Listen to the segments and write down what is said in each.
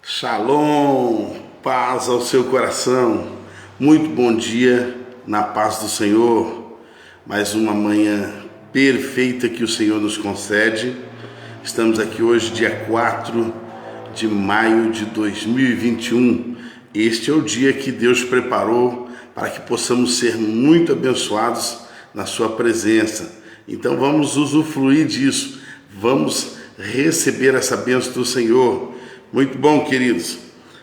Shalom, paz ao seu coração, muito bom dia na paz do Senhor. Mais uma manhã perfeita que o Senhor nos concede. Estamos aqui hoje, dia 4 de maio de 2021. Este é o dia que Deus preparou para que possamos ser muito abençoados na sua presença. Então vamos usufruir disso, vamos receber essa bênção do Senhor. Muito bom, queridos.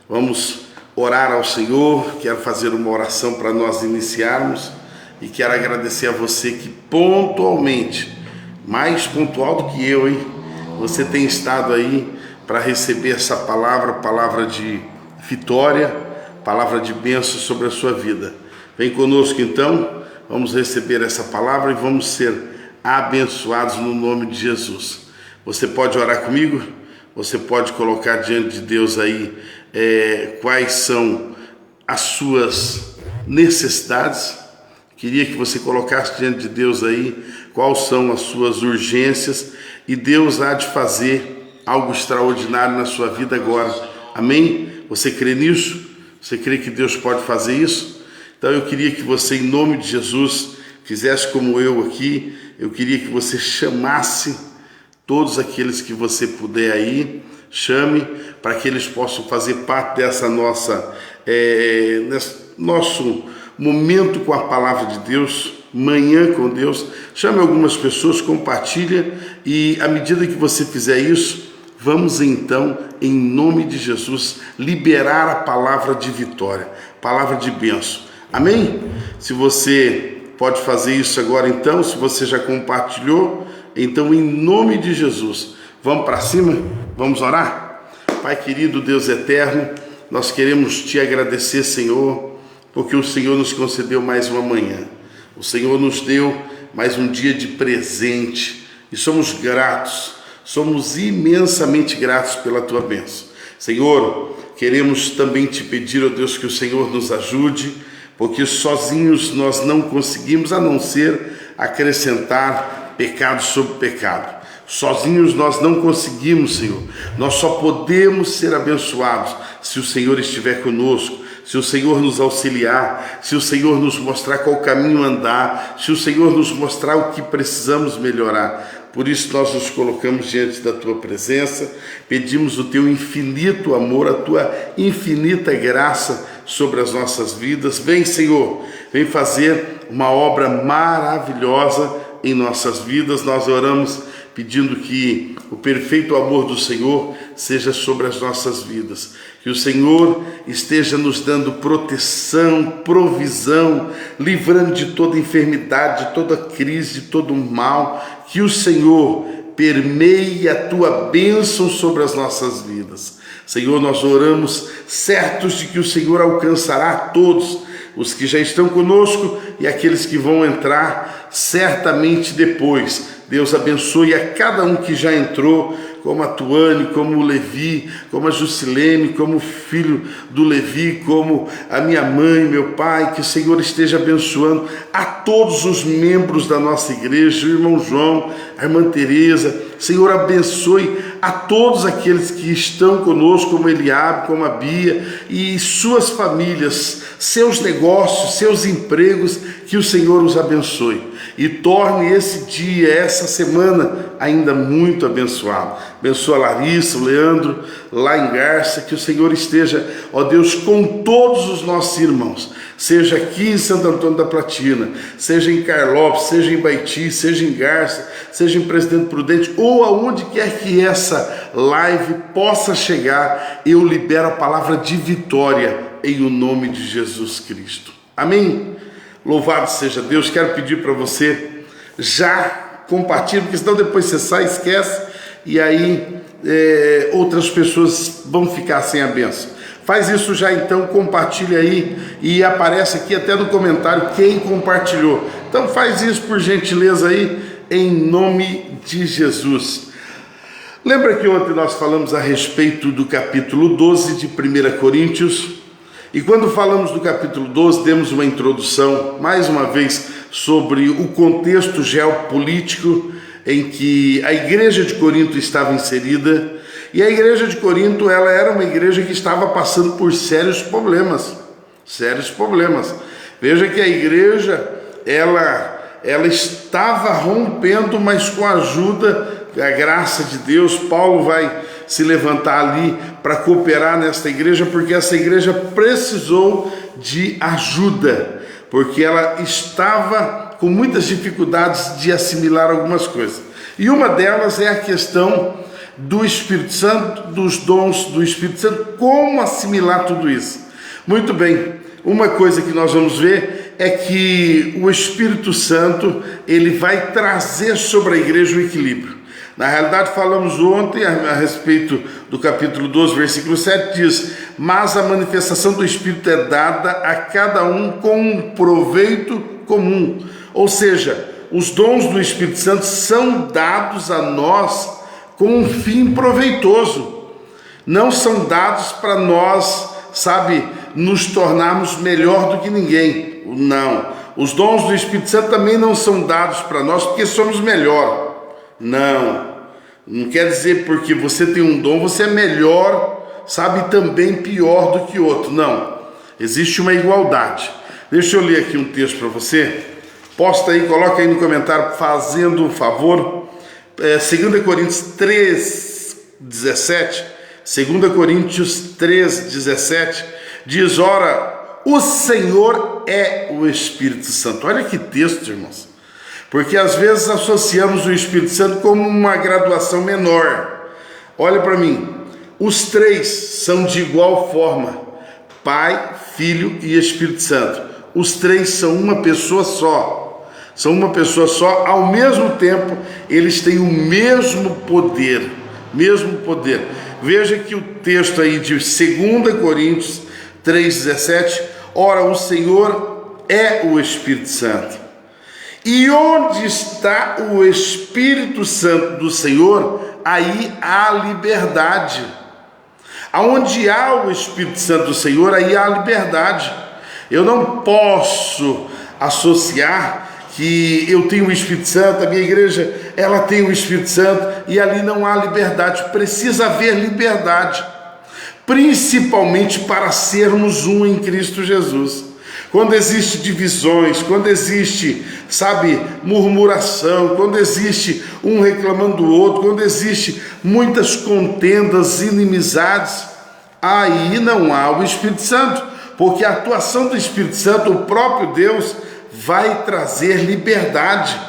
Vamos orar ao Senhor. Quero fazer uma oração para nós iniciarmos e quero agradecer a você que pontualmente, mais pontual do que eu, você tem estado aí para receber essa palavra de vitória, palavra de bênção sobre a sua vida. Vem conosco então, vamos receber essa palavra e vamos ser abençoados no nome de Jesus. Você pode orar comigo? Você pode colocar diante de Deus aí quais são as suas necessidades. Queria que você colocasse diante de Deus aí quais são as suas urgências e Deus há de fazer algo extraordinário na sua vida agora. Amém? Você crê nisso? Você crê que Deus pode fazer isso? Então eu queria que você, em nome de Jesus, fizesse como eu aqui. Eu queria que você chamasse todos aqueles que você puder aí, chame para que eles possam fazer parte dessa nosso momento com a palavra de Deus, manhã com Deus. Chame algumas pessoas, compartilha e à medida que você fizer isso, vamos então, em nome de Jesus, liberar a palavra de vitória, palavra de bênção. Amém? Se você pode fazer isso agora então, se você já compartilhou, então, em nome de Jesus, vamos para cima? Vamos orar? Pai querido, Deus eterno, nós queremos te agradecer, Senhor, porque o Senhor nos concedeu mais uma manhã. O Senhor nos deu mais um dia de presente e somos gratos, somos imensamente gratos pela tua bênção. Senhor, queremos também te pedir, ó Deus, que o Senhor nos ajude, porque sozinhos nós não conseguimos, a não ser acrescentar pecado sobre pecado. Sozinhos nós não conseguimos, Senhor. Nós só podemos ser abençoados se o Senhor estiver conosco, se o Senhor nos auxiliar, se o Senhor nos mostrar qual caminho andar, se o Senhor nos mostrar o que precisamos melhorar. Por isso nós nos colocamos diante da tua presença, pedimos o teu infinito amor, a tua infinita graça sobre as nossas vidas. Vem, Senhor, vem fazer uma obra maravilhosa em nossas vidas. Nós oramos pedindo que o perfeito amor do Senhor seja sobre as nossas vidas, que o Senhor esteja nos dando proteção, provisão, livrando de toda enfermidade, de toda crise, de todo mal, que o Senhor permeie a tua bênção sobre as nossas vidas. Senhor, nós oramos certos de que o Senhor alcançará a todos os que já estão conosco e aqueles que vão entrar certamente depois. Deus abençoe a cada um que já entrou, como a Tuane, como o Levi, como a Jusilene, como o filho do Levi, como a minha mãe, meu pai. Que o Senhor esteja abençoando a todos os membros da nossa igreja, o irmão João, a irmã Tereza. Senhor, abençoe a todos aqueles que estão conosco, como Eliabe, como a Bia e suas famílias, seus negócios, seus empregos. Que o Senhor os abençoe e torne esse dia, essa semana ainda muito abençoado. Abençoa a Larissa, o Leandro, lá em Garça. Que o Senhor esteja, ó Deus, com todos os nossos irmãos, seja aqui em Santo Antônio da Platina, seja em Carlópolis, seja em Baiti, seja em Garça, seja em Presidente Prudente, ou aonde quer que essa live possa chegar. Eu libero a palavra de vitória em o nome de Jesus Cristo. Amém? Louvado seja Deus. Quero pedir para você, já compartilhe, porque senão depois você sai, esquece, e aí outras pessoas vão ficar sem a bênção. Faz isso já então, compartilha aí, e aparece aqui até no comentário quem compartilhou. Então faz isso por gentileza aí, em nome de Jesus. Lembra que ontem nós falamos a respeito do capítulo 12 de 1 Coríntios? E quando falamos do capítulo 12, demos uma introdução, mais uma vez, sobre o contexto geopolítico em que a igreja de Corinto estava inserida, E a igreja de Corinto, ela era uma igreja que estava passando por sérios problemas. Veja que a igreja, ela estava rompendo, mas com a ajuda, a graça de Deus. Paulo vai se levantar ali para cooperar nesta igreja, porque essa igreja precisou de ajuda, porque ela estava com muitas dificuldades de assimilar algumas coisas. E uma delas é a questão do Espírito Santo, dos dons do Espírito Santo, como assimilar tudo isso. Muito bem, uma coisa que nós vamos ver é que o Espírito Santo, ele vai trazer sobre a igreja o equilíbrio. Na realidade, falamos ontem a respeito do capítulo 12, versículo 7, diz: mas a manifestação do Espírito é dada a cada um com um proveito comum. Ou seja, os dons do Espírito Santo são dados a nós com um fim proveitoso. Não são dados para nós, nos tornarmos melhor do que ninguém. Não. Os dons do Espírito Santo também não são dados para nós porque somos melhor. Não. Não quer dizer porque você tem um dom, você é melhor, também pior do que outro. Não. Existe uma igualdade. Deixa eu ler aqui um texto para você. Posta aí, coloca aí no comentário, fazendo um favor. 2 Coríntios 3, 17. 2 Coríntios 3, 17. Diz: ora, o Senhor é o Espírito Santo. Olha que texto, irmãos. Porque às vezes associamos o Espírito Santo como uma graduação menor. Olha para mim, os três são de igual forma: Pai, Filho e Espírito Santo. Os três são uma pessoa só. São uma pessoa só, ao mesmo tempo eles têm o mesmo poder. Veja que o texto aí de 2 Coríntios 3,17, ora, o Senhor é o Espírito Santo. E onde está o Espírito Santo do Senhor, aí há liberdade. Aonde há o Espírito Santo do Senhor, aí há liberdade. Eu não posso associar que eu tenho o Espírito Santo, a minha igreja, ela tem o Espírito Santo, e ali não há liberdade. Precisa haver liberdade, principalmente para sermos um em Cristo Jesus. Quando existe divisões, quando existe, murmuração, quando existe um reclamando do outro, quando existe muitas contendas, inimizades, aí não há o Espírito Santo, porque a atuação do Espírito Santo, o próprio Deus, vai trazer liberdade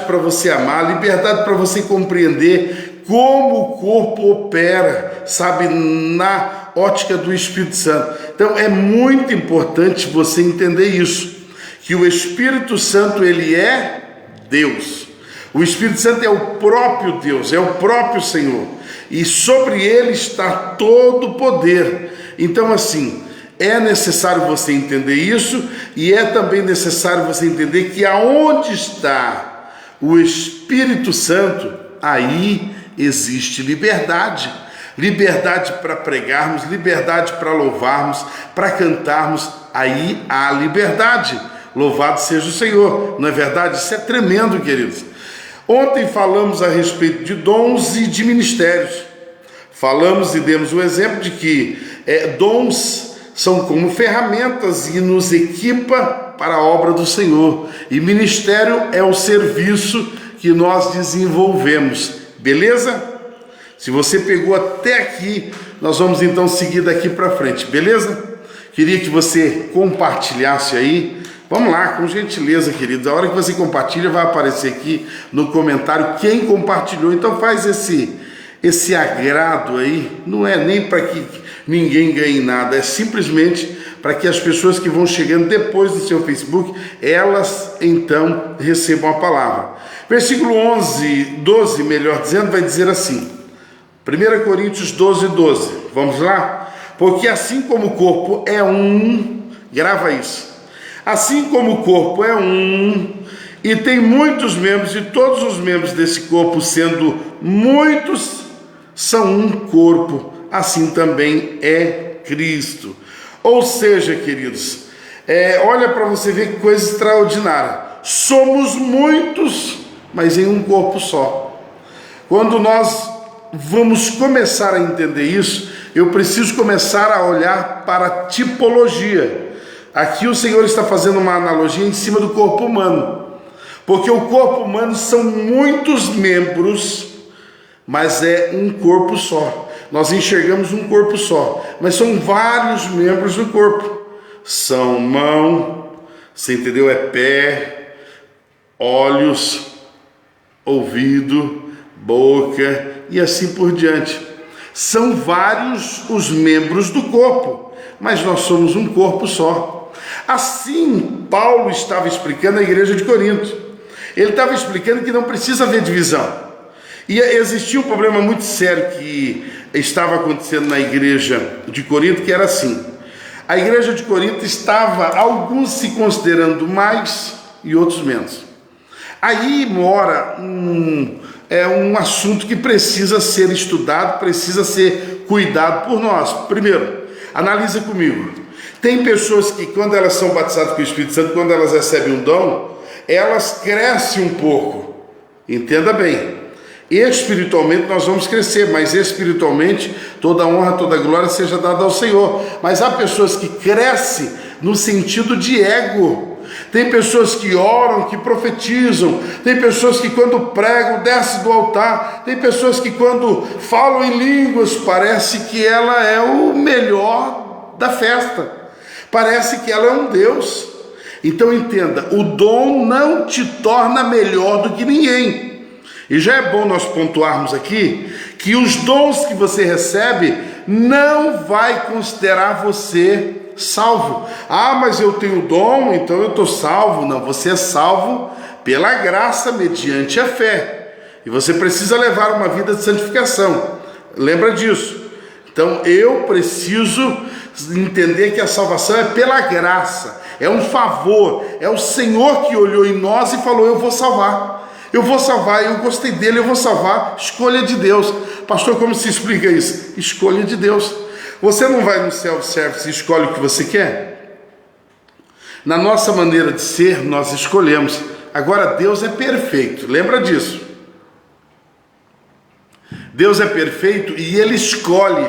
para você amar, liberdade para você compreender como o corpo opera, na ótica do Espírito Santo. Então é muito importante você entender isso, que o Espírito Santo, ele é Deus. O Espírito Santo é o próprio Deus, é o próprio Senhor, e sobre ele está todo o poder. Então, é necessário você entender isso, e é também necessário você entender que aonde está o Espírito Santo, aí existe liberdade. Liberdade para pregarmos, liberdade para louvarmos, para cantarmos, aí há liberdade. Louvado seja o Senhor, não é verdade? Isso é tremendo, queridos. Ontem falamos a respeito de dons e de ministérios. Falamos e demos o exemplo de que dons são como ferramentas e nos equipa para a obra do Senhor. E ministério é o serviço que nós desenvolvemos. Beleza? Se você pegou até aqui, nós vamos então seguir daqui para frente. Beleza? Queria que você compartilhasse aí. Vamos lá, com gentileza, querido. A hora que você compartilha, vai aparecer aqui no comentário quem compartilhou. Então faz esse agrado aí. Não é nem para que ninguém ganhe nada, é simplesmente para que as pessoas que vão chegando depois do seu Facebook, elas então recebam a palavra. Versículo 12, melhor dizendo, vai dizer assim, 1 Coríntios 12, vamos lá? Porque assim como o corpo é um, grava isso, assim como o corpo é um, e tem muitos membros, e todos os membros desse corpo, sendo muitos, são um corpo, assim também é Cristo. Ou seja, queridos, olha para você ver que coisa extraordinária. Somos muitos, mas em um corpo só. Quando nós vamos começar a entender isso, eu preciso começar a olhar para a tipologia. Aqui o Senhor está fazendo uma analogia em cima do corpo humano, porque o corpo humano são muitos membros, mas é um corpo só. Nós enxergamos um corpo só, mas são vários membros do corpo. São mão, você entendeu? É pé, olhos, ouvido, boca e assim por diante. São vários os membros do corpo, mas nós somos um corpo só. Assim, Paulo estava explicando à igreja de Corinto. Ele estava explicando que não precisa haver divisão. E existia um problema muito sério que estava acontecendo na igreja de Corinto, que era assim: a igreja de Corinto estava, alguns se considerando mais e outros menos. Aí mora um assunto que precisa ser estudado, precisa ser cuidado por nós. Primeiro, analisa comigo. Tem pessoas que, quando elas são batizadas com o Espírito Santo, quando elas recebem um dom, elas crescem um pouco. Entenda bem. Espiritualmente nós vamos crescer, mas espiritualmente toda honra, toda glória seja dada ao Senhor. Mas há pessoas que crescem no sentido de ego. Tem pessoas que oram, que profetizam. Tem pessoas que quando pregam desce do altar. Tem pessoas que quando falam em línguas parece que ela é o melhor da festa. Parece que ela é um Deus. Então entenda, o dom não te torna melhor do que ninguém. E já é bom nós pontuarmos aqui que os dons que você recebe não vai considerar você salvo. Ah, mas eu tenho dom, então eu estou salvo. Não, você é salvo pela graça mediante a fé. E você precisa levar uma vida de santificação. Lembra disso. Então eu preciso entender que a salvação é pela graça. É um favor. É o Senhor que olhou em nós e falou: eu vou salvar. Eu vou salvar, eu gostei dele, eu vou salvar. Escolha de Deus. Pastor, como se explica isso? Escolha de Deus. Você não vai no self-service e escolhe o que você quer? Na nossa maneira de ser, nós escolhemos. Agora, Deus é perfeito. Lembra disso? Deus é perfeito e Ele escolhe.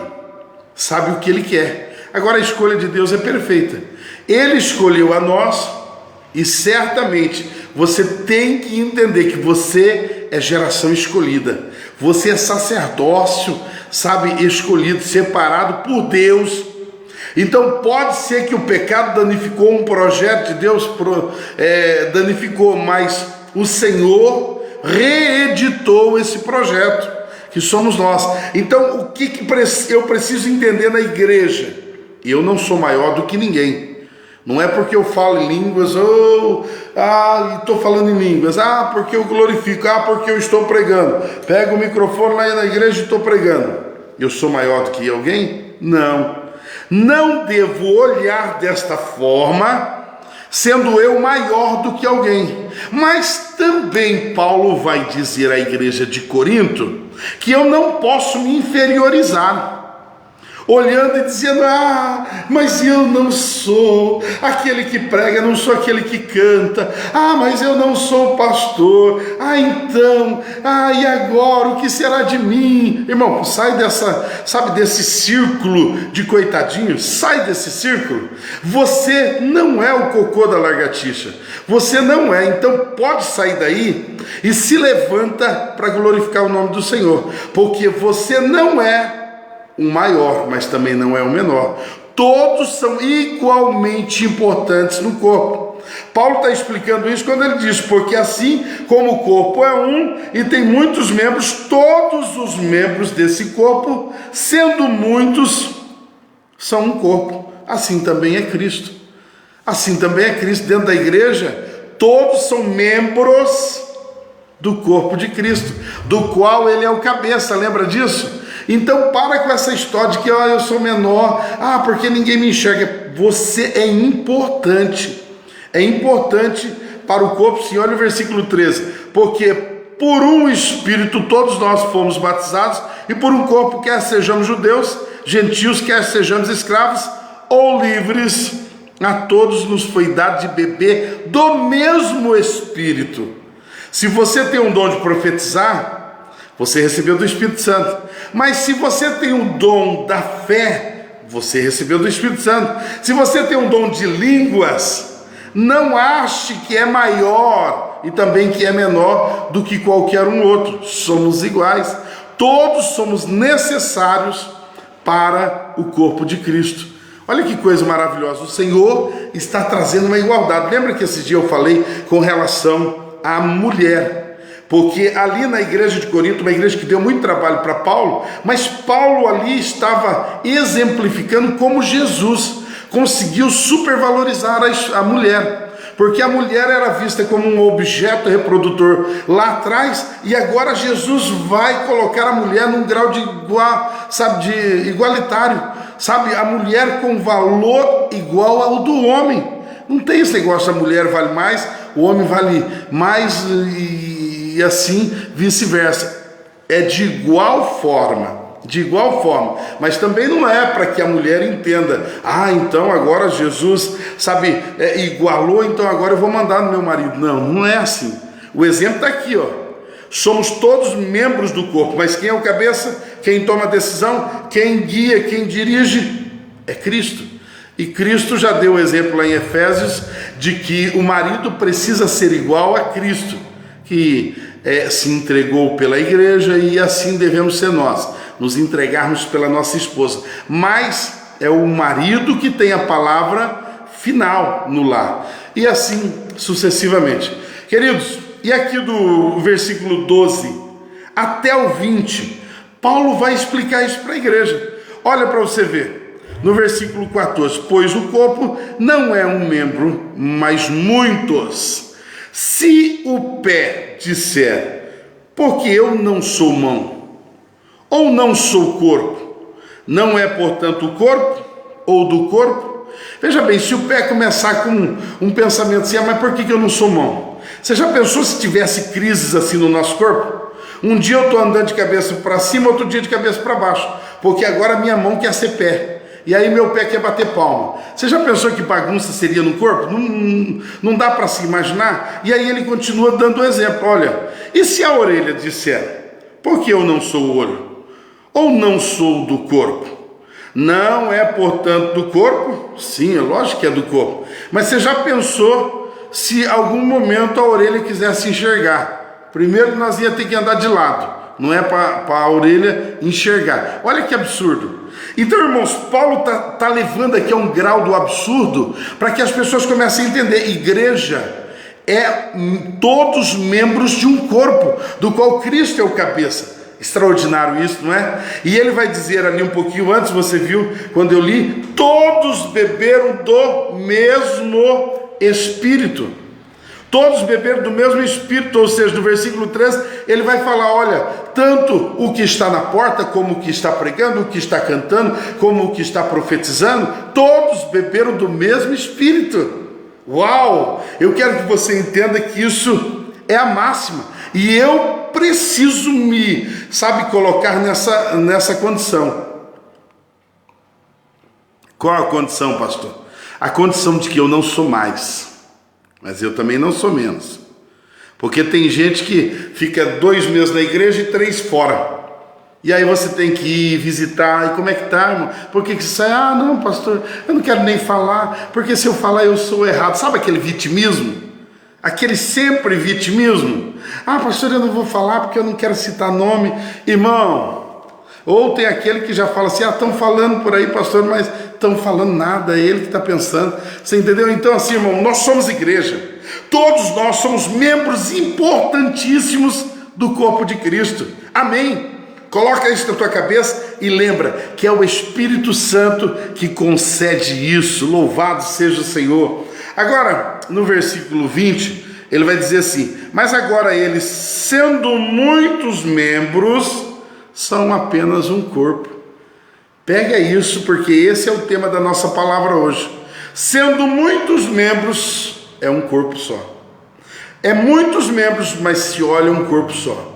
Sabe o que Ele quer. Agora, a escolha de Deus é perfeita. Ele escolheu a nós e certamente você tem que entender que você é geração escolhida. Você é sacerdócio, sabe, escolhido, separado por Deus. Então pode ser que o pecado danificou um projeto de Deus, danificou, mas o Senhor reeditou esse projeto, que somos nós. Então o que eu preciso entender na igreja? Eu não sou maior do que ninguém. Não é porque eu falo em línguas, estou falando em línguas, porque eu glorifico, porque eu estou pregando. Pego o microfone lá na igreja e estou pregando. Eu sou maior do que alguém? Não. Não devo olhar desta forma, sendo eu maior do que alguém. Mas também Paulo vai dizer à igreja de Corinto que eu não posso me inferiorizar. Olhando e dizendo: mas eu não sou aquele que prega, não sou aquele que canta, mas eu não sou pastor, então, e agora, o que será de mim? Irmão, sai desse círculo de coitadinho, sai desse círculo. Você não é o cocô da lagartixa, você não é, então pode sair daí e se levanta para glorificar o nome do Senhor, porque você não é o maior, mas também não é o menor. Todos são igualmente importantes no corpo. Paulo está explicando isso quando ele diz: porque assim como o corpo é um e tem muitos membros, todos os membros desse corpo, sendo muitos, são um corpo. Assim também é Cristo. Assim também é Cristo. Dentro da igreja, todos são membros do corpo de Cristo, do qual ele é o cabeça. Lembra disso? Então para com essa história de que eu sou menor, porque ninguém me enxerga. Você é importante para o corpo. Sim, olha o versículo 13: porque por um Espírito todos nós fomos batizados, e por um corpo, quer sejamos judeus, gentios, quer sejamos escravos ou livres, a todos nos foi dado de beber do mesmo Espírito. Se você tem um dom de profetizar, Você recebeu do Espírito Santo. Mas se você tem o dom da fé, você recebeu do Espírito Santo. Se você tem um dom de línguas, não ache que é maior e também que é menor do que qualquer um outro. Somos iguais. Todos somos necessários para o corpo de Cristo. Olha que coisa maravilhosa. O Senhor está trazendo uma igualdade. Lembra que esse dia eu falei com relação à mulher? Porque ali na igreja de Corinto, uma igreja que deu muito trabalho para Paulo, mas Paulo ali estava exemplificando como Jesus conseguiu supervalorizar a mulher, porque a mulher era vista como um objeto reprodutor lá atrás, e agora Jesus vai colocar a mulher num grau de igualitário, a mulher com valor igual ao do homem. Não tem esse negócio, a mulher vale mais, o homem vale mais e assim vice-versa. É de igual forma, mas também não é para que a mulher entenda, então agora Jesus, igualou, então agora eu vou mandar no meu marido. Não é assim. O exemplo está aqui, somos todos membros do corpo, mas quem é o cabeça, quem toma a decisão, quem guia, quem dirige, é Cristo. E Cristo já deu o exemplo lá em Efésios, de que o marido precisa ser igual a Cristo, que se entregou pela igreja, e assim devemos ser nós, nos entregarmos pela nossa esposa. Mas é o marido que tem a palavra final no lar, e assim sucessivamente. Queridos, e aqui do versículo 12 até o 20, Paulo vai explicar isso para a igreja. Olha para você ver. No versículo 14, pois o corpo não é um membro, mas muitos. Se o pé disser, porque eu não sou mão, ou não sou corpo, não é, portanto, o corpo, ou do corpo? Veja bem, se o pé começar com um pensamento assim, mas por que eu não sou mão? Você já pensou se tivesse crises assim no nosso corpo? Um dia eu estou andando de cabeça para cima, outro dia de cabeça para baixo, porque agora minha mão quer ser pé. E aí meu pé quer bater palma. Você já pensou que bagunça seria no corpo? Não dá para se imaginar? E aí ele continua dando o exemplo. Olha, e se a orelha disser, porque eu não sou o olho, ou não sou do corpo? Não é, portanto, do corpo? Sim, é lógico que é do corpo. Mas você já pensou se algum momento a orelha quisesse enxergar? Primeiro nós ia ter que andar de lado. Não é para a orelha enxergar. Olha que absurdo. Então, irmãos, Paulo está levando aqui a um grau do absurdo para que as pessoas comecem a entender. Igreja é todos membros de um corpo, do qual Cristo é o cabeça. Extraordinário isso, não é? E ele vai dizer ali um pouquinho antes, você viu quando eu li, todos beberam do mesmo Espírito. Todos beberam do mesmo Espírito, ou seja, no versículo 3, ele vai falar, olha, tanto o que está na porta, como o que está pregando, o que está cantando, como o que está profetizando, todos beberam do mesmo Espírito. Uau! Eu quero que você entenda que isso é a máxima, e eu preciso me, colocar nessa condição. Qual a condição, pastor? A condição de que eu não sou mais, mas eu também não sou menos. Porque tem gente que fica 2 meses na igreja e 3 fora. E aí você tem que ir visitar. E como é que tá, irmão? Por que você sai? Não, pastor, eu não quero nem falar. Porque se eu falar eu sou errado. Sabe aquele vitimismo? Aquele sempre vitimismo. Pastor, eu não vou falar porque eu não quero citar nome. Irmão, ou tem aquele que já fala assim, estão falando por aí, pastor, mas estão falando nada, é ele que está pensando. Você entendeu? Então assim, irmão, nós somos igreja. Todos nós somos membros importantíssimos do corpo de Cristo. Amém? Coloca isso na tua cabeça e lembra que é o Espírito Santo que concede isso. Louvado seja o Senhor. Agora, no versículo 20, ele vai dizer assim, mas agora eles, sendo muitos membros, são apenas um corpo. Pega isso, porque esse é o tema da nossa palavra hoje. Sendo muitos membros, é um corpo só. É muitos membros, mas se olha um corpo só.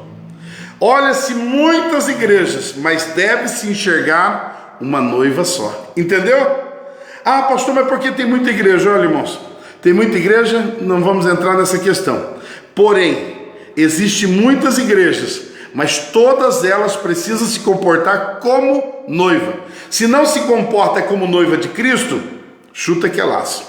Olha-se muitas igrejas, mas deve-se enxergar uma noiva só. Entendeu? Pastor, mas por que tem muita igreja? Olha, irmãos, tem muita igreja, não vamos entrar nessa questão. Porém, existem muitas igrejas, mas todas elas precisam se comportar como noiva. Se não se comporta como noiva de Cristo, chuta que é laço,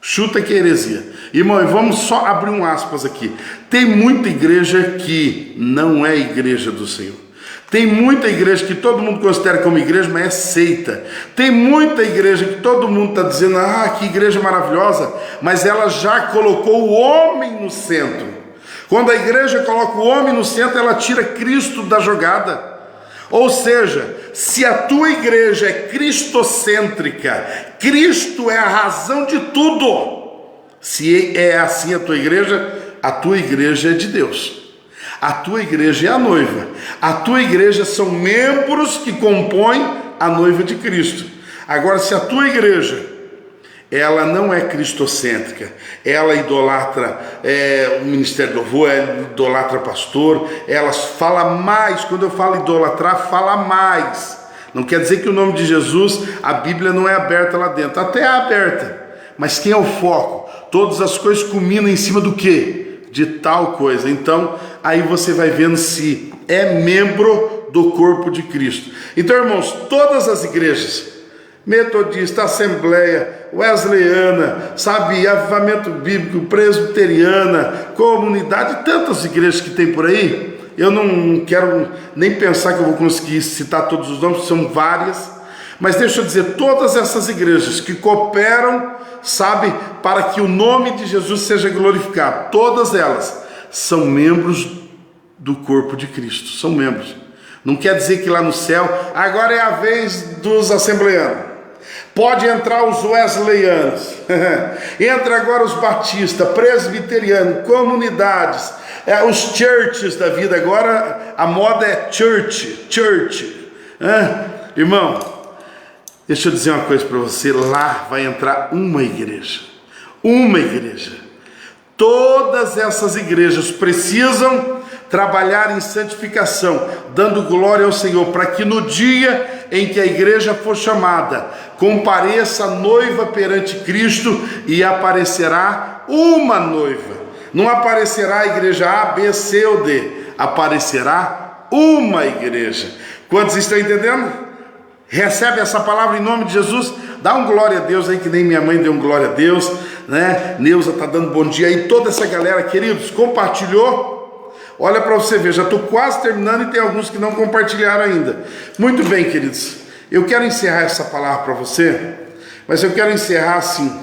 chuta que é heresia. Irmão, e vamos só abrir um aspas aqui. Tem muita igreja que não é igreja do Senhor. Tem muita igreja que todo mundo considera como igreja, mas é seita. Tem muita igreja que todo mundo está dizendo, que igreja maravilhosa, mas ela já colocou o homem no centro. Quando a igreja coloca o homem no centro, ela tira Cristo da jogada. Ou seja, se a tua igreja é cristocêntrica, Cristo é a razão de tudo. Se é assim a tua igreja é de Deus. A tua igreja é a noiva. A tua igreja são membros que compõem a noiva de Cristo. Agora, se a tua igreja, ela não é cristocêntrica, ela idolatra o ministério do louvor, ela idolatra pastor, ela fala mais. Quando eu falo idolatrar, fala mais. Não quer dizer que o nome de Jesus, a Bíblia não é aberta lá dentro. Até é aberta. Mas quem é o foco? Todas as coisas culminam em cima do quê? De tal coisa. Então, aí você vai vendo se é membro do corpo de Cristo. Então, irmãos, todas as igrejas, metodista, assembleia, wesleyana, avivamento bíblico, presbiteriana, comunidade, tantas igrejas que tem por aí, eu não quero nem pensar que eu vou conseguir citar todos os nomes, são várias, mas deixa eu dizer, todas essas igrejas que cooperam, para que o nome de Jesus seja glorificado, todas elas são membros do corpo de Cristo, são membros. Não quer dizer que lá no céu, agora é a vez dos assembleanos, pode entrar os wesleyanos, entra agora os batistas, presbiterianos, comunidades, os churches da vida, agora a moda é church, irmão. Deixa eu dizer uma coisa para você, lá vai entrar uma igreja. Todas essas igrejas precisam trabalhar em santificação, dando glória ao Senhor, para que no dia em que a igreja for chamada, compareça a noiva perante Cristo e aparecerá uma noiva. Não aparecerá a igreja A, B, C ou D, aparecerá uma igreja. Quantos estão entendendo? Recebe essa palavra em nome de Jesus, dá um glória a Deus aí, que nem minha mãe deu um glória a Deus, né? Neuza está dando bom dia aí, toda essa galera, queridos, compartilhou? Olha para você ver, já estou quase terminando e tem alguns que não compartilharam ainda. Muito bem, queridos, eu quero encerrar essa palavra para você, mas eu quero encerrar assim,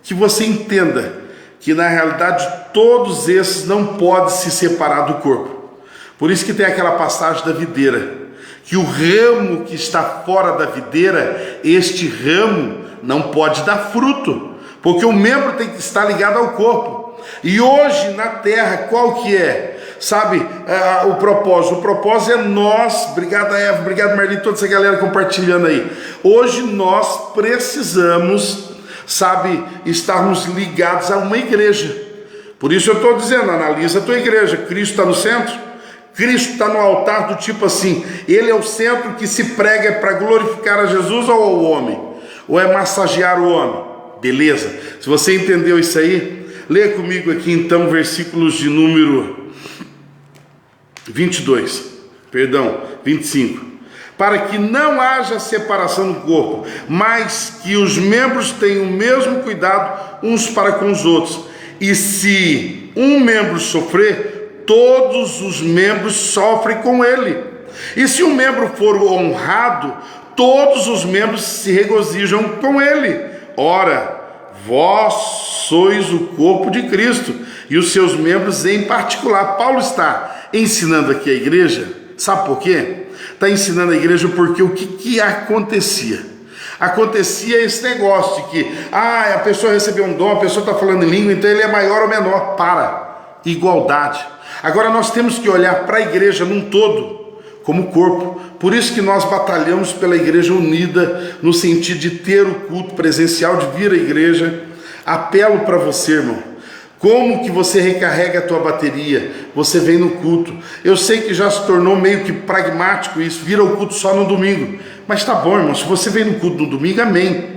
que você entenda que na realidade todos esses não podem se separar do corpo. Por isso que tem aquela passagem da videira, que o ramo que está fora da videira, este ramo não pode dar fruto, porque o membro tem que estar ligado ao corpo. E hoje na terra, qual que é? O propósito? O propósito é nós, obrigado Eva, obrigado Marli, toda essa galera compartilhando aí. Hoje nós precisamos, estarmos ligados a uma igreja. Por isso eu estou dizendo, analisa a tua igreja, Cristo está no centro? Cristo está no altar do tipo assim, ele é o centro que se prega para glorificar a Jesus ou ao homem? Ou é massagear o homem? Beleza, se você entendeu isso aí, leia comigo aqui então versículos de número 25. Para que não haja separação no corpo, mas que os membros tenham o mesmo cuidado uns para com os outros. E se um membro sofrer, todos os membros sofrem com ele. E se um membro for honrado, todos os membros se regozijam com ele. Ora, vós sois o corpo de Cristo, e os seus membros em particular. Paulo está ensinando aqui a igreja, sabe por quê? Está ensinando a igreja porque o que acontecia? Acontecia esse negócio de que, a pessoa recebeu um dom, a pessoa está falando em língua, então ele é maior ou menor. Igualdade. Agora nós temos que olhar para a igreja num todo, como corpo. Por isso que nós batalhamos pela igreja unida, no sentido de ter o culto presencial, de vir à igreja. Apelo para você, irmão. Como que você recarrega a tua bateria? Você vem no culto. Eu sei que já se tornou meio que pragmático isso, vira o culto só no domingo. Mas tá bom, irmão, se você vem no culto no domingo, amém.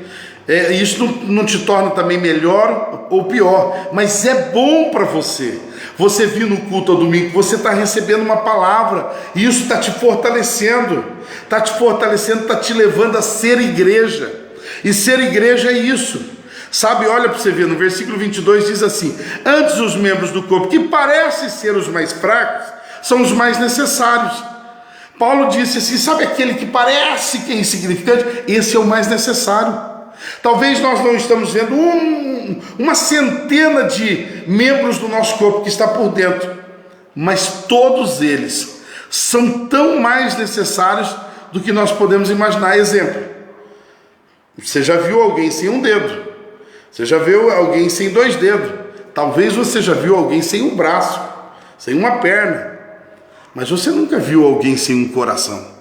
Isso não te torna também melhor ou pior, mas é bom para você. você vir no culto ao domingo, você está recebendo uma palavra, e isso está te fortalecendo, está te levando a ser igreja, e ser igreja é isso, sabe? Olha para você ver, no versículo 22 diz assim: antes os membros do corpo, que parecem ser os mais fracos, são os mais necessários. Paulo disse assim, sabe aquele que parece que é insignificante? Esse é o mais necessário. Talvez nós não estamos vendo uma centena de membros do nosso corpo que está por dentro, mas todos eles são tão mais necessários do que nós podemos imaginar. Exemplo, você já viu alguém sem um dedo, você já viu alguém sem 2 dedos, talvez você já viu alguém sem um braço, sem uma perna, mas você nunca viu alguém sem um coração.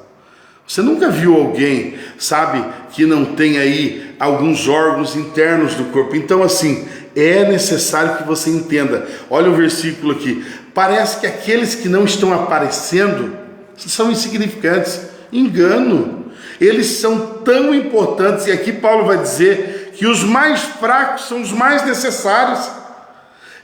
Você nunca viu alguém, sabe, que não tem aí alguns órgãos internos do corpo. Então, assim, é necessário que você entenda. Olha o versículo aqui. Parece que aqueles que não estão aparecendo são insignificantes. Engano. Eles são tão importantes. E aqui Paulo vai dizer que os mais fracos são os mais necessários.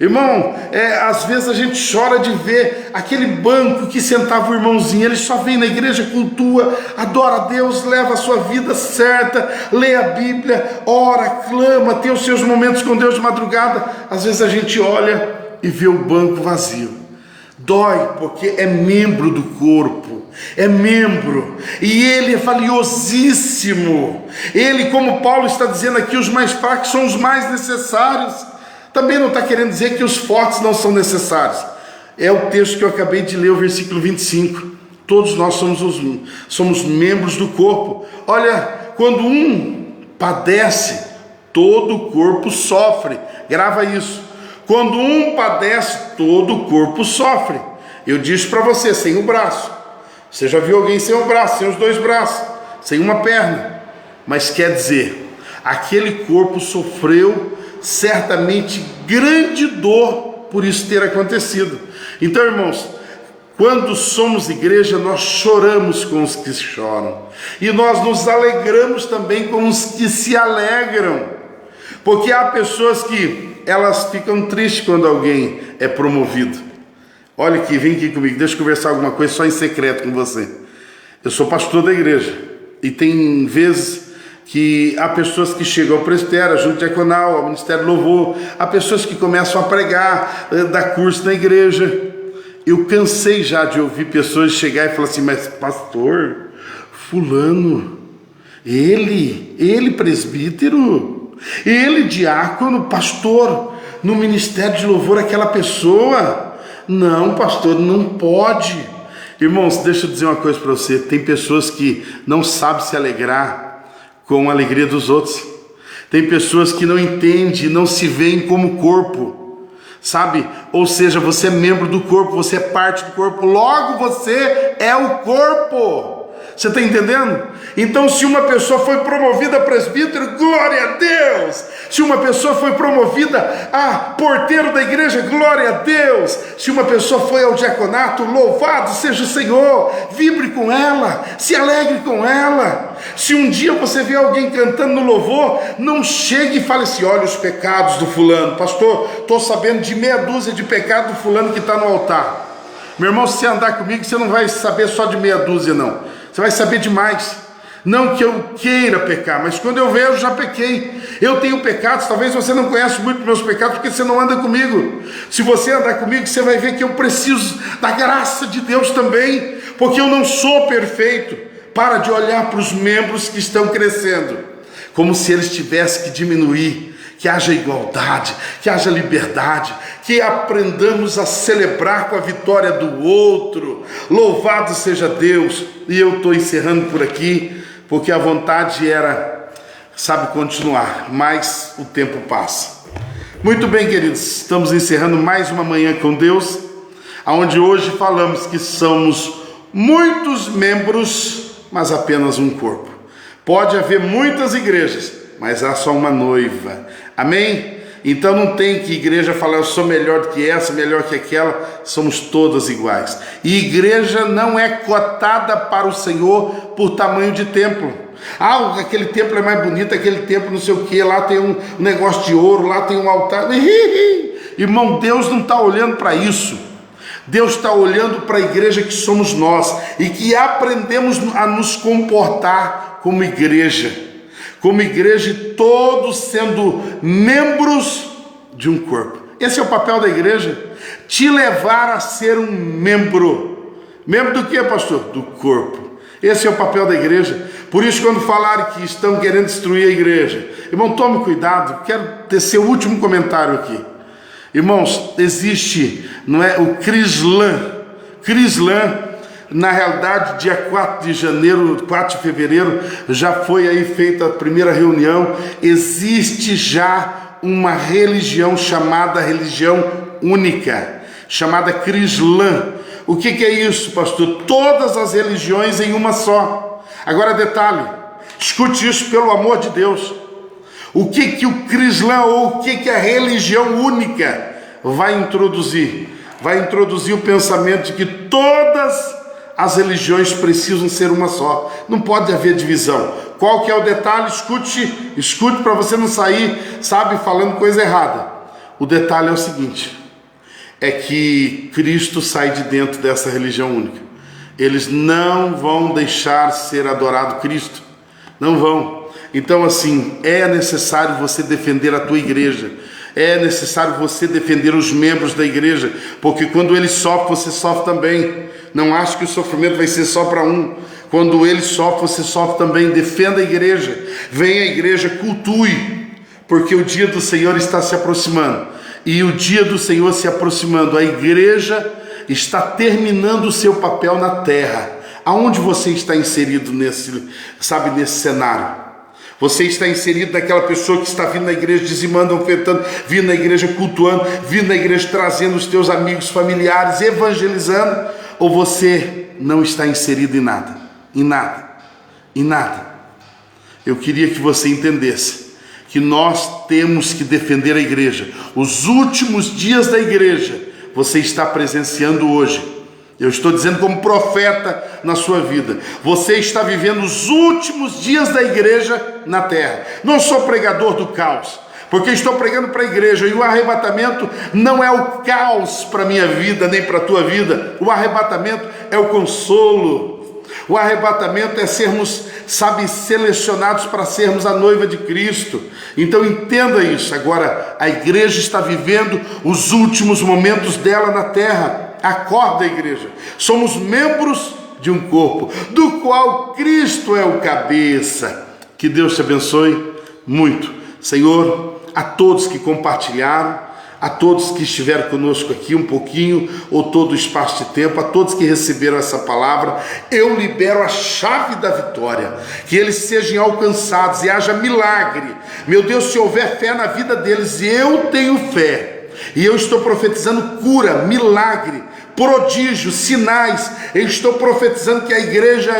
Irmão, às vezes a gente chora de ver aquele banco que sentava o irmãozinho, ele só vem na igreja, cultua, adora a Deus, leva a sua vida certa, lê a Bíblia, ora, clama, tem os seus momentos com Deus de madrugada. Às vezes a gente olha e vê o banco vazio. Dói, porque é membro do corpo, é membro, e ele é valiosíssimo. Ele, como Paulo está dizendo aqui, os mais fracos são os mais necessários. Também não está querendo dizer que os fortes não são necessários. É o texto que eu acabei de ler, o versículo 25. Todos nós somos membros do corpo. Olha, quando um padece, todo o corpo sofre. Grava isso. Quando um padece, todo o corpo sofre. Eu disse para você, sem o braço. Você já viu alguém sem o braço, sem os 2 braços, sem uma perna. Mas quer dizer, aquele corpo sofreu certamente grande dor por isso ter acontecido. Então, irmãos, quando somos igreja, nós choramos com os que choram, e nós nos alegramos também com os que se alegram, porque há pessoas que elas ficam tristes quando alguém é promovido. Olha aqui, vem aqui comigo, deixa eu conversar alguma coisa só em secreto com você. Eu sou pastor da igreja, e tem vezes que há pessoas que chegam ao presbitério, junto diaconal, ao ministério louvor, há pessoas que começam a pregar, dar curso na igreja. Eu cansei já de ouvir pessoas chegar e falar assim, mas pastor, fulano, ele presbítero, ele diácono, pastor, no ministério de louvor, aquela pessoa, não pastor, não pode. Irmãos, deixa eu dizer uma coisa para você, tem pessoas que não sabem se alegrar com a alegria dos outros. Tem pessoas que não entendem, não se veem como corpo, sabe? Ou seja, você é membro do corpo, você é parte do corpo, logo você é o corpo. Você está entendendo? Então, se uma pessoa foi promovida a presbítero, glória a Deus. Se uma pessoa foi promovida a porteiro da igreja, glória a Deus. Se uma pessoa foi ao diaconato, louvado seja o Senhor. Vibre com ela, se alegre com ela. Se um dia você vê alguém cantando no louvor, não chegue e fale assim, olha os pecados do fulano. Pastor, estou sabendo de meia dúzia de pecados do fulano que está no altar. Meu irmão, se você andar comigo, você não vai saber só de meia dúzia, não. Você vai saber demais. Não que eu queira pecar, mas quando eu vejo, já pequei. Eu tenho pecados, talvez você não conheça muito meus pecados, porque você não anda comigo. Se você andar comigo, você vai ver que eu preciso da graça de Deus também, porque eu não sou perfeito. Para de olhar para os membros que estão crescendo, como se eles tivessem que diminuir. Que haja igualdade, que haja liberdade, que aprendamos a celebrar com a vitória do outro. Louvado seja Deus. E eu estou encerrando por aqui, porque a vontade era, sabe, continuar, mas o tempo passa. Muito bem, queridos, estamos encerrando mais uma manhã com Deus, onde hoje falamos que somos muitos membros, mas apenas um corpo. Pode haver muitas igrejas, mas há só uma noiva. Amém? Então não tem que igreja falar eu sou melhor do que essa, melhor que aquela. Somos todas iguais. E igreja não é cotada para o Senhor por tamanho de templo. Ah, aquele templo é mais bonito, aquele templo não sei o que, lá tem um negócio de ouro, lá tem um altar. E Irmão, Deus não está olhando para isso. Deus está olhando para a igreja que somos nós e que aprendemos a nos comportar como igreja e todos sendo membros de um corpo. Esse é o papel da igreja, te levar a ser um membro. Membro do que, pastor? Do corpo. Esse é o papel da igreja. Por isso, quando falarem que estão querendo destruir a igreja, irmão, tome cuidado. Quero tecer o último comentário aqui. Irmãos, existe, não é, o Crislã, na realidade, dia 4 de janeiro, 4 de fevereiro, já foi aí feita a primeira reunião. Existe já uma religião chamada religião única, chamada Crislã. O que é isso, pastor? Todas as religiões em uma só. Agora detalhe, escute isso pelo amor de Deus. O que o Crislã ou o que a religião única vai introduzir? Vai introduzir o pensamento de que todas as religiões precisam ser uma só. Não pode haver divisão. Qual que é o detalhe? Escute para você não sair, sabe, falando coisa errada. O detalhe é o seguinte, é que Cristo sai de dentro dessa religião única. Eles não vão deixar ser adorado Cristo. Não vão. Então, assim, é necessário você defender a tua igreja. É necessário você defender os membros da igreja, porque quando ele sofre, você sofre também. Não ache que o sofrimento vai ser só para um. Quando ele sofre, você sofre também. Defenda a igreja. Venha à igreja, cultue, porque o dia do Senhor está se aproximando. E o dia do Senhor se aproximando, a igreja está terminando o seu papel na terra. Aonde você está inserido nesse cenário? Você está inserido naquela pessoa que está vindo na igreja, dizimando, ofertando, vindo na igreja cultuando, vindo na igreja trazendo os teus amigos, familiares, evangelizando? Ou você não está inserido em nada? Em nada. Em nada. Eu queria que você entendesse que nós temos que defender a igreja. Os últimos dias da igreja, você está presenciando hoje. Eu estou dizendo como profeta na sua vida. Você está vivendo os últimos dias da igreja na terra. Não sou pregador do caos, porque estou pregando para a igreja. E o arrebatamento não é o caos para a minha vida, nem para a tua vida. O arrebatamento é o consolo. O arrebatamento é sermos, selecionados para sermos a noiva de Cristo. Então entenda isso. Agora, a igreja está vivendo os últimos momentos dela na terra. Acorda, igreja. Somos membros de um corpo, do qual Cristo é o cabeça. Que Deus te abençoe muito. Senhor, a todos que compartilharam, a todos que estiveram conosco aqui um pouquinho, ou todo o espaço de tempo, a todos que receberam essa palavra, eu libero a chave da vitória, que eles sejam alcançados e haja milagre. Meu Deus, se houver fé na vida deles, eu tenho fé, e eu estou profetizando cura, milagre, prodígios, sinais. Eu estou profetizando que a igreja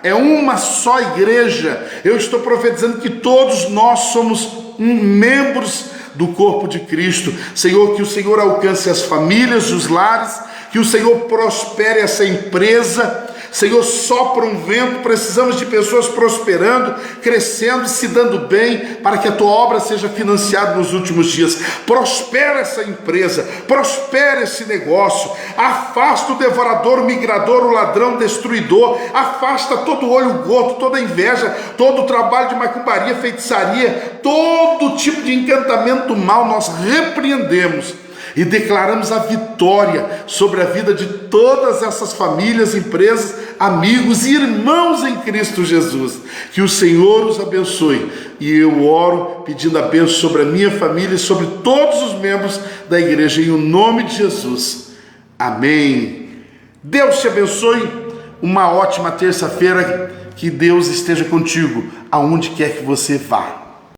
é uma só igreja. Eu estou profetizando que todos nós somos membros do corpo de Cristo. Senhor, que o Senhor alcance as famílias, os lares, que o Senhor prospere essa empresa. Senhor, sopra um vento, precisamos de pessoas prosperando, crescendo, se dando bem, para que a tua obra seja financiada nos últimos dias. Prospera essa empresa, prospera esse negócio, afasta o devorador, o migrador, o ladrão, o destruidor, afasta todo o olho gordo, toda a inveja, todo o trabalho de macumbaria, feitiçaria, todo tipo de encantamento do mal, nós repreendemos e declaramos a vitória sobre a vida de todas essas famílias, empresas, amigos e irmãos em Cristo Jesus. Que o Senhor os abençoe. E eu oro pedindo a bênção sobre a minha família e sobre todos os membros da igreja, em o nome de Jesus. Amém. Deus te abençoe. Uma ótima terça-feira. Que Deus esteja contigo, aonde quer que você vá.